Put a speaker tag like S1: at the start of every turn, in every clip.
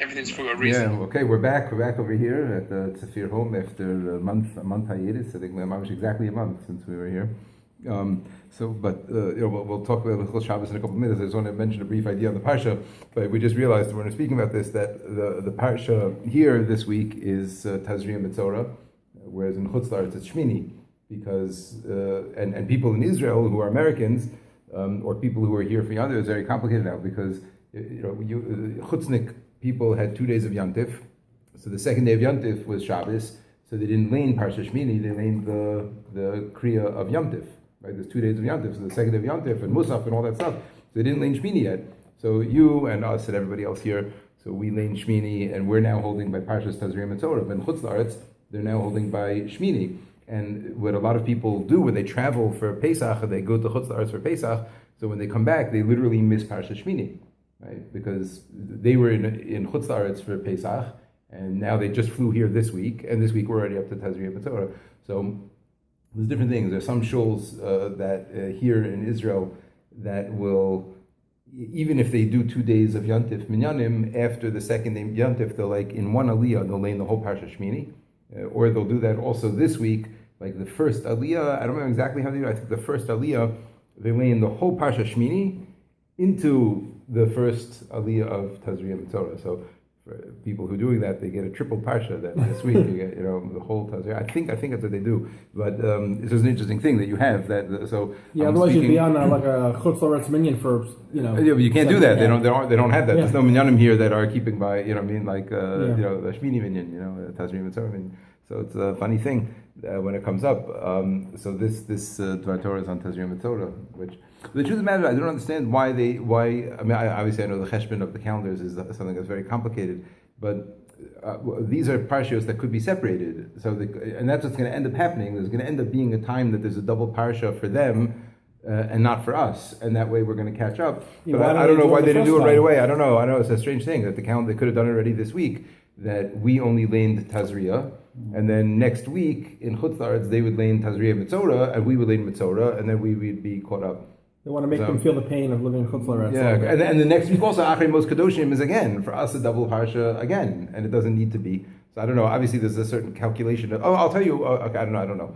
S1: everything's for a reason.
S2: Yeah, okay, we're back. We're back over here at the Tzafir home after a month hiatus. I think exactly a month since we were here. We'll talk about Hilchos Shabbos in a couple of minutes. I just want to mention a brief idea on the parsha. But we just realized when we're speaking about this that the parsha here this week is Tazria Metzorah, whereas in Chutz La'aretz it's Shmini, because and people in Israel who are Americans or people who are here for Yom Tov is very complicated now because Chutznik people had 2 days of Yom Tov, so the second day of Yom Tov was Shabbos, so they didn't lane Parsha Shmini, they laned the Kriya of Yom Tov. Right, there's 2 days of Yom Tov, so the second day of Yom Tov and Musaf and all that stuff. So they didn't lane Shmini yet. So you and us and everybody else here, so we lane Shmini, and we're now holding by Parshas Tazria Metzorah. But in Chutz La'aretz, they're now holding by Shmini. And what a lot of people do when they travel for Pesach, they go to Chutz La'aretz for Pesach. So when they come back, they literally miss Parshas Shmini, right? Because they were in Chutz La'aretz for Pesach, and now they just flew here this week, and this week we're already up to Tazria Metzorah. So there's different things. There's some shuls that here in Israel that will, even if they do 2 days of Yantif Minyanim, after the second day of Yantif, they'll in one aliyah, they'll lane the whole Parsha Shmini, or they'll do that also this week, like the first aliyah, I don't remember exactly how they do it, I think the first aliyah, they lane the whole Parsha Shmini into the first aliyah of Tazria Metzorah. So for people who are doing that, they get a triple parsha that this week. You get, the whole Tazria. I think that's what they do. But it's just an interesting thing that you have that. So
S3: yeah, otherwise you'd be on like a Chutz La'aretz minyan for
S2: Yeah, but you can't do that.
S3: Yeah.
S2: They don't have that.
S3: Yeah.
S2: There's no minyanim here that are keeping by. The Shmini minyan. Tazria Metzorah minyan. So it's a funny thing when it comes up. So this Dvar Torah is on Tazria Metzorah, which the truth of the matter, I don't understand why. Obviously I know the cheshbon of the calendars is something that's very complicated, but these are parshios that could be separated. So and that's what's going to end up happening. There's going to end up being a time that there's a double parsha for them. And not for us, and that way we're going to catch up. But I don't know why they didn't do it right away. I don't know. I know it's a strange thing that they could have done it already this week. That we only laned Tazria, and then next week in Chutz La'aretz they would lane Tazria Metzorah, and we would lane Metzorah, and then we would be caught up.
S3: They want to make them feel the pain of living in Chutz La'aretz.
S2: Yeah, and the next week also Achrei Mos Kadoshim is again for us a double parsha again, and it doesn't need to be. So I don't know. Obviously, there's a certain calculation. I'll tell you. Okay, I don't know.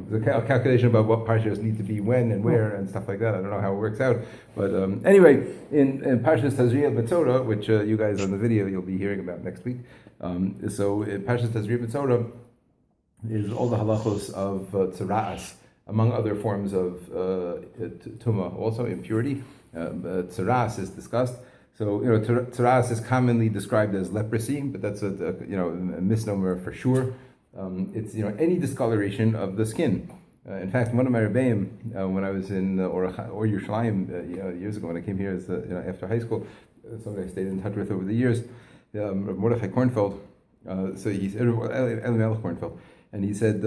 S2: There's a calculation about what parshas need to be when and where and stuff like that. I don't know how it works out. But anyway, in Parshas Tazria Metzorah, which you guys on the video you'll be hearing about next week. So in Parshas Tazria Metzorah is all the halachos of tzara'as, among other forms of tumah, also impurity. Tzara'as is discussed. So, tzaras is commonly described as leprosy, but that's a misnomer for sure. It's, any discoloration of the skin. In fact, one of my rebbeim, when I was in or Yerushalayim years ago, when I came here as after high school, somebody I stayed in touch with over the years, Mordechai Kornfeld. So he said, Elimelech Kornfeld, and he said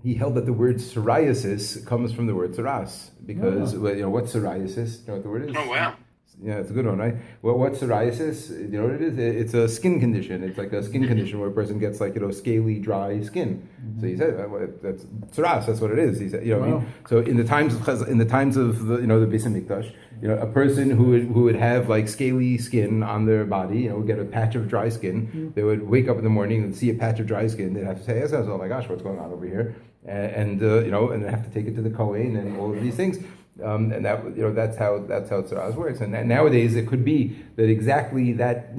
S2: he held that the word psoriasis comes from the word tzaras because what's psoriasis? You know what the word is?
S1: Oh wow.
S2: Yeah, it's a good one, right? Well, what's psoriasis? You know what it is? It's a skin condition. It's like a skin condition where a person gets scaly, dry skin. Mm-hmm. So he said that's psoras. That's what it is. He said, what I mean? So in the times of the the Beis Hamikdash, a person who would have scaly skin on their body, would get a patch of dry skin. Mm-hmm. They would wake up in the morning and see a patch of dry skin. They'd have to say, "Oh my gosh, what's going on over here?" And they have to take it to the Kohen and all of these things. And that that's how tzaras works. And nowadays it could be that exactly that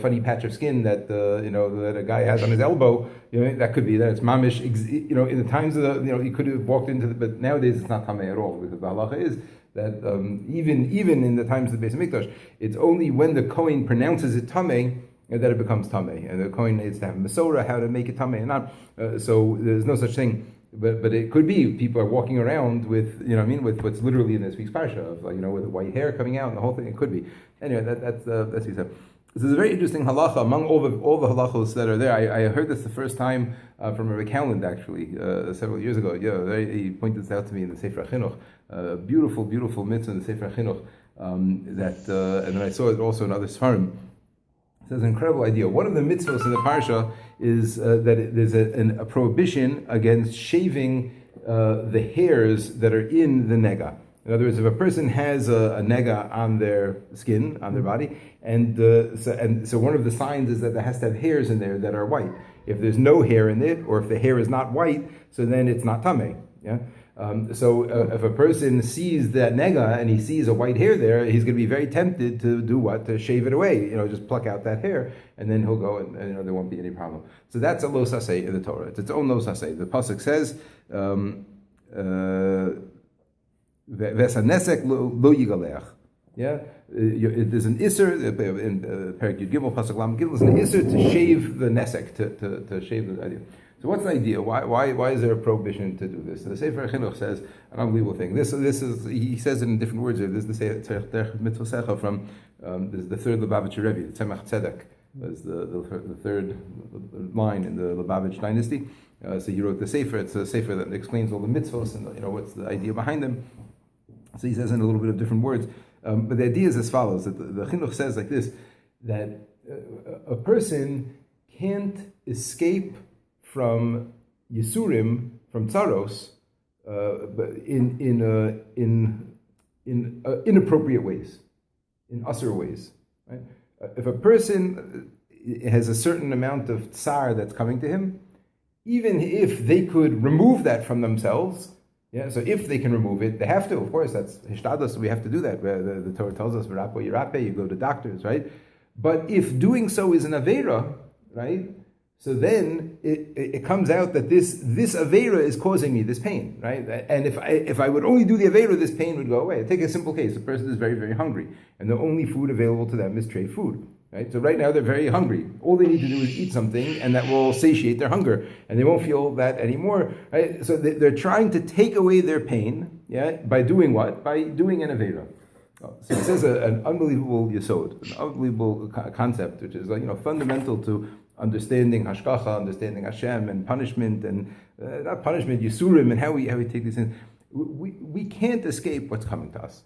S2: funny patch of skin that that a guy has on his elbow. That could be that it's mamish. In the times of he could have walked into but nowadays it's not tamei at all because the halacha is that even in the times of the Beis Hamikdash, it's only when the Kohen pronounces it tamei that it becomes tamei, and the Kohen needs to have Mesorah how to make it tamei and not. So there's no such thing. But it could be people are walking around with with what's literally in this week's parsha of with the white hair coming out and the whole thing. It could be anyway. That's what he said. This is a very interesting halacha among all the halachos that are there. I heard this the first time from Rabbi Cowland actually several years ago. He pointed this out to me in the Sefer HaChinuch. Beautiful mitzvah in the Sefer HaChinuch and then I saw it also in other Sfarim. So it's an incredible idea. One of the mitzvahs in the parsha is that there's a prohibition against shaving the hairs that are in the nega. In other words, if a person has a nega on their skin, on their body, and so one of the signs is that there has to have hairs in there that are white. If there's no hair in it, or if the hair is not white, so then it's not tameh. Yeah. If a person sees that nega and he sees a white hair there, he's going to be very tempted to do what? To shave it away. Just pluck out that hair, and then he'll go, and there won't be any problem. So that's a lo saseh in the Torah. It's its own lo saseh. The pasuk says, "Vesanesek lo yigaleach." Yeah, there's an iser in Perek Yud Gimel pasuk Lam Gimel. There's an iser to shave the nesek, to shave the idea. So what's the idea? Why is there a prohibition to do this? The Sefer Chinuch says an unbelievable thing. This is he says it in different words. This is the Tazria Metzorah from this is the third Lubavitcher Rebbe, the Tzemach Tzedek. Is the third line in the Lubavitch dynasty. So he wrote the Sefer. It's a Sefer that explains all the mitzvos and what's the idea behind them. So he says in a little bit of different words. But the idea is as follows: that the Chinuch says like this, that a person can't escape from Yisurim, from Tzaros, in inappropriate ways, in usher ways. Right? If a person has a certain amount of tsar that's coming to him, even if they could remove that from themselves, so if they can remove it, they have to. Of course, that's hishtadlus, so we have to do that. The Torah tells us, "V'rapo yirape," you go to doctors, right? But if doing so is an avera, right? So then it comes out that this avera is causing me this pain, right? And if I would only do the avera, this pain would go away. Take a simple case: a person is very, very hungry, and the only food available to them is tray food. Right? So right now they're very hungry. All they need to do is eat something, and that will satiate their hunger, and they won't feel that anymore. Right? So they're trying to take away their pain, by doing what? By doing an avera. So it says an unbelievable yesod, an unbelievable concept, which is fundamental to understanding hashgacha, understanding Hashem, and punishment, and not punishment, yisurim, and how we take these things. We can't escape what's coming to us.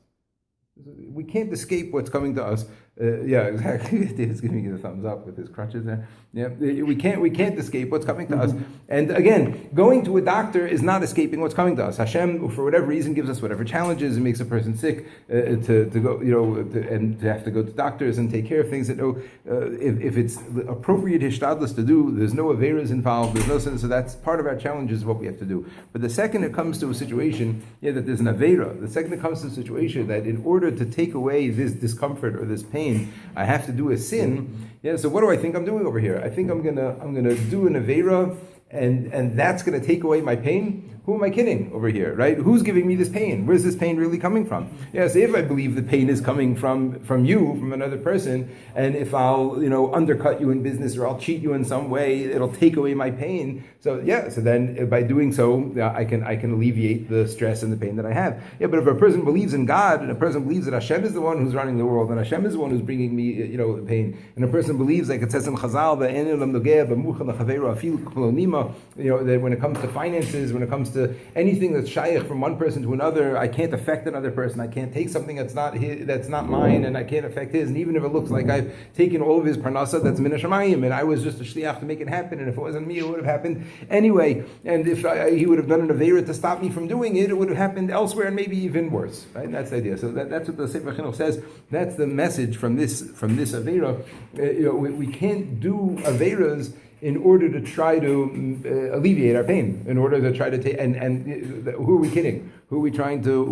S2: We can't escape what's coming to us. Exactly. David's giving you the thumbs up with his crutches there. Yeah, we can't escape what's coming to us. And again, going to a doctor is not escaping what's coming to us. Hashem, for whatever reason, gives us whatever challenges. It makes a person sick to go, and to have to go to doctors and take care of things that if it's the appropriate hishtadlus to do, there's no averas involved. There's no sense. So that's part of our challenges of what we have to do. But the second it comes to a situation, that there's an avera. The second it comes to a situation that in order to take away this discomfort or this pain, I have to do a sin. So what do I think I'm doing over here? I think I'm gonna do an avera, and that's gonna take away my pain. Who am I kidding over here, right? Who's giving me this pain? Where's this pain really coming from? So if I believe the pain is coming from you, from another person, and if I'll, undercut you in business or I'll cheat you in some way, it'll take away my pain. So then by doing so, I can alleviate the stress and the pain that I have. But if a person believes in God, and a person believes that Hashem is the one who's running the world, and Hashem is the one who's bringing me, pain, and a person believes, like it says in Chazal, that when it comes to finances, when it comes to anything that's shaykh from one person to another, I can't affect another person. I can't take something that's not mine, and I can't affect his. And even if it looks like I've taken all of his parnasa, that's min hashamayim, and I was just a shliach to make it happen. And if it wasn't me, it would have happened anyway. And if he would have done an avera to stop me from doing it, it would have happened elsewhere, and maybe even worse. Right? That's the idea. So that's what the Sefer Chinuch says. That's the message from this avera. We can't do averas in order to try to alleviate our pain, in order to try to take, and who are we kidding? Who are we trying to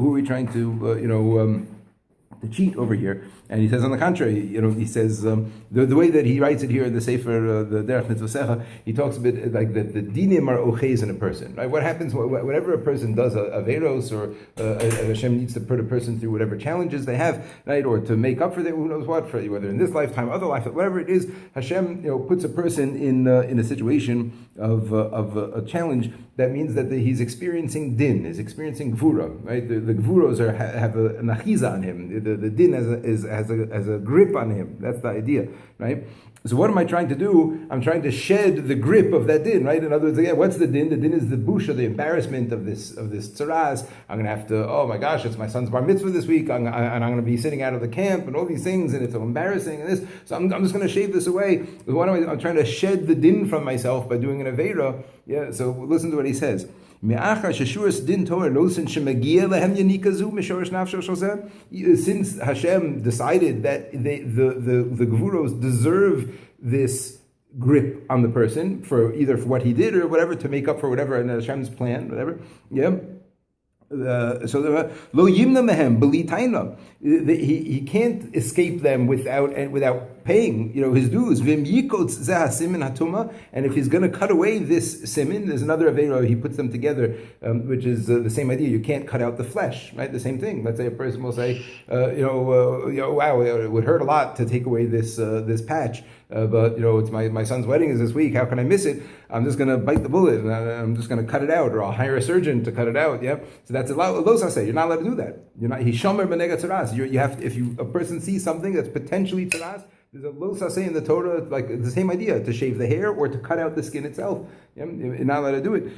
S2: cheat over here? And he says on the contrary, he says the way that he writes it here in the Sefer, the Derech Mitzvah, he talks a bit like that the dinim are ochez in a person, right? What happens whenever a person does a veros, or Hashem needs to put a person through whatever challenges they have, right? Or to make up for who knows what, for whether in this lifetime, other life, whatever it is, Hashem puts a person in a situation of a challenge. That means that he's experiencing din, is experiencing gvura, right? The gvuros have an achiza on him. The din has a grip on him. That's the idea, right? So what am I trying to do? I'm trying to shed the grip of that din, right? In other words, again, what's the din? The din is the busha, the embarrassment of this tzaraz. I'm going to have to, oh my gosh, it's my son's bar mitzvah this week, and I'm going to be sitting out of the camp, and all these things, and it's so embarrassing, and this. So I'm just going to shave this away. I'm trying to shed the din from myself by doing an avera. So listen to what he says. Since Hashem decided that the Gevuros deserve this grip on the person for either for what he did or whatever, to make up for whatever in Hashem's plan, whatever. Yeah. So lo yimna mehem b'li taina. He can't escape them without paying, his dues. V'im yikotz zeh simin hatuma. And if he's going to cut away this simin, there's another aveira. He puts them together, which is the same idea. You can't cut out the flesh, right? The same thing. Let's say a person will say, wow, it would hurt a lot to take away this patch. But it's my son's wedding is this week. How can I miss it? I'm just going to bite the bullet and I'm just going to cut it out, or I'll hire a surgeon to cut it out. Yeah. So that's a lot. Those I say you're not allowed to do that. You're not. Hishomer b'nega tzaras. You have to, if a person sees something that's potentially tzaras, there's a lo saseh in the Torah, like the same idea, to shave the hair or to cut out the skin itself. You're not allowed to do it.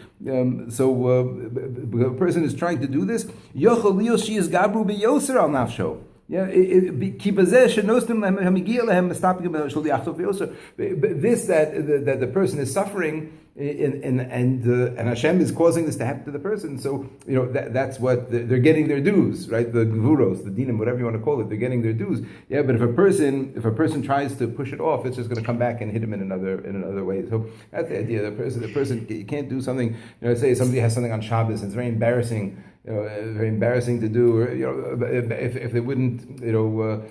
S2: So a person is trying to do this. Yochel liyoshi is gabru beyoser al nafsho. Yeah, this that the person is suffering, and Hashem is causing this to happen to the person. So that's what they're getting their dues, right? The gevuros, the dinim, whatever you want to call it, they're getting their dues. Yeah, but if a person tries to push it off, it's just going to come back and hit him in another way. So that's the idea. The person you can't do something. Say somebody has something on Shabbos, and it's very embarrassing. Very embarrassing to do, or if they wouldn't, if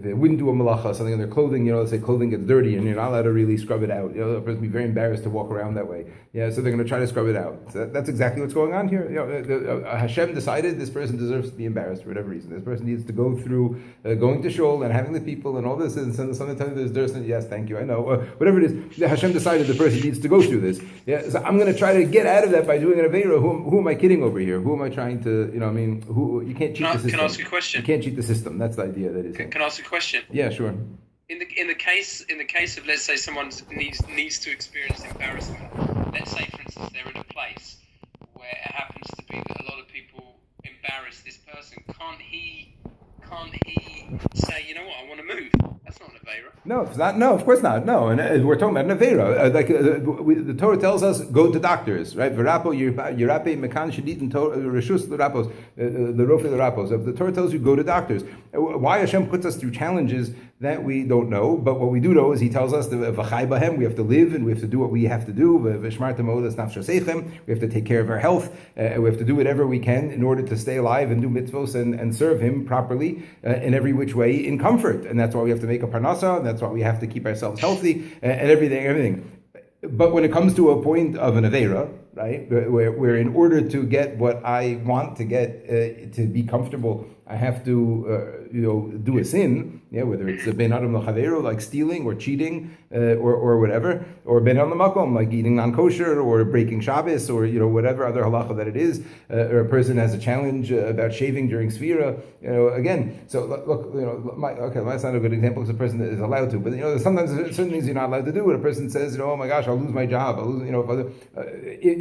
S2: they wouldn't do a malacha, something in their clothing, let's say clothing gets dirty and you're not allowed to really scrub it out. The person would be very embarrassed to walk around that way. Yeah, so they're going to try to scrub it out. So that's exactly what's going on here. Hashem decided this person deserves to be embarrassed for whatever reason. This person needs to go through going to shul and having the people and all this, and sometimes there's dirt. Yes, thank you, I know. Whatever it is, Hashem decided the person needs to go through this. Yeah, so I'm going to try to get out of that by doing an aveira. Who am I kidding over here? Who am I trying to? Who you can't cheat the system.
S1: Can I ask a question?
S2: You can't cheat the system. That's the idea that is.
S1: Can I ask a question?
S2: Yeah, sure.
S1: In the case of, let's say, someone needs to experience embarrassment. Let's say, for instance, they're in a place where it happens to be that a lot of people embarrass this person. Can't he say, I want to move? That's not an aveira.
S2: No, it's not. No, of course not. No, and we're talking about an aveira. The Torah tells us go to doctors, right? V'rapo yirape mekan shedit reshus l'rapos, the rofe l'rapos. The Torah tells you go to doctors. Why Hashem puts us through challenges that we don't know, but what we do know is He tells us v'chai bahem. We have to live and we have to do what we have to do. V'shmartem olas nafshosechem. We have to take care of our health. We have to do whatever we can in order to stay alive and do mitzvos and serve Him properly in every which way in comfort. And that's why we have to make a parnasa. And that's why we have to keep ourselves healthy and everything. But when it comes to a point of an aveira, right, where in order to get what I want to get to be comfortable, I have to do a sin, whether it's a ben adam l'chaveiro, like stealing or cheating or whatever, or ben adam l'makom, like eating non-kosher or breaking Shabbos or whatever other halacha that it is, or a person has a challenge about shaving during Sfira, again. So look, that's not a good example because a person is allowed to, but sometimes there's certain things you're not allowed to do. When a person says, oh my gosh, I'll lose my job, I'll lose,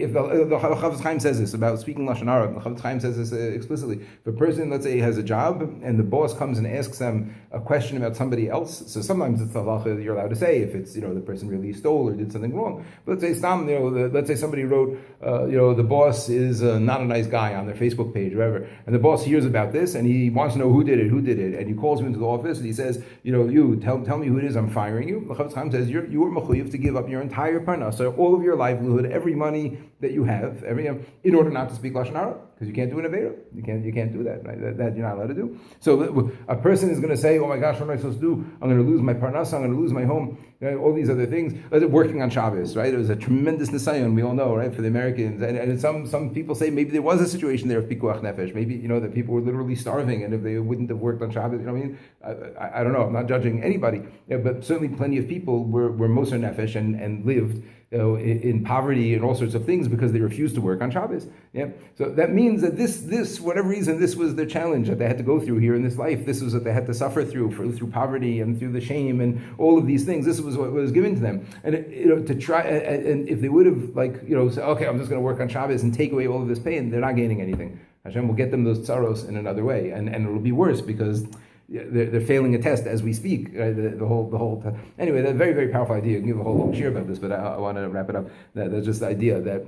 S2: if the Chafetz Chaim says this about speaking lashon hara, the Chafetz Chaim says this explicitly. If a person, let's say, has a job and the boss comes and asks them a question about somebody else, so sometimes it's the halacha that you're allowed to say if it's the person really stole or did something wrong. But let's say let's say somebody wrote the boss is not a nice guy on their Facebook page, or whatever, and the boss hears about this and he wants to know who did it, and he calls you into the office and he says, you tell me who it is, I'm firing you. The Chafetz Chaim says you are mechuyev to give up your entire parnasa, all of your livelihood, every money that you have, in order not to speak lashon hara, because you can't do an aveira. You can't do that, right? That you're not allowed to do. So a person is going to say, oh my gosh, what am I supposed to do? I'm going to lose my parnasa, I'm going to lose my home, all these other things. Working on Shabbos, right? It was a tremendous nisayon, we all know, right, for the Americans. And some people say maybe there was a situation there of pikuach nefesh. Maybe, that people were literally starving, and if they wouldn't have worked on Shabbos, I don't know, I'm not judging anybody. But certainly plenty of people were moser nefesh and lived in poverty and all sorts of things because they refused to work on Shabbos. Yeah. So that means that this whatever reason, this was their challenge that they had to go through here in this life. This was what they had to suffer through poverty and through the shame and all of these things. This was what was given to them. And to try and if they would have say, okay, I'm just going to work on Shabbos and take away all of this pain, they're not gaining anything. Hashem will get them those tsaros in another way, and it'll be worse because they're failing a test as we speak. Right? The whole anyway, that's a very, very powerful idea. You can give a whole long share about this, but I want to wrap it up. That's just the idea that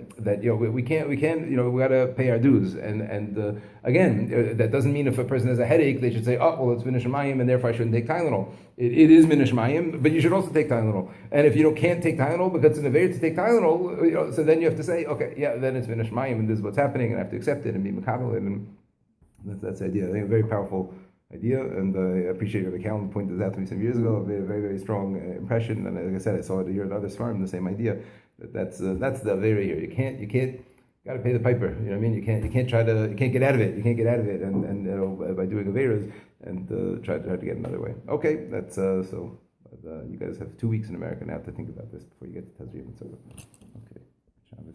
S2: we can't we got to pay our dues, and again, that doesn't mean if a person has a headache they should say, oh well, it's Minish Mayim and therefore I shouldn't take Tylenol. It is Minish Mayim, but you should also take Tylenol. And if you can't take Tylenol because it's an affair to take Tylenol, so then you have to say, okay, yeah, then it's Minish Mayim and this is what's happening, and I have to accept it and be makabel it, and that's the idea. I think a very powerful idea, and I appreciate your account pointed this out to me some years ago. It made a very, very strong impression, and like I said, I saw it here at other farm, the same idea. That's the very here. You can't. Got to pay the piper. You know what I mean? You can't get out of it. You can't get out of it, and by doing averas and try to get another way. Okay, that's so. You guys have 2 weeks in America now to think about this before you get to Tazria Metzorah. Okay.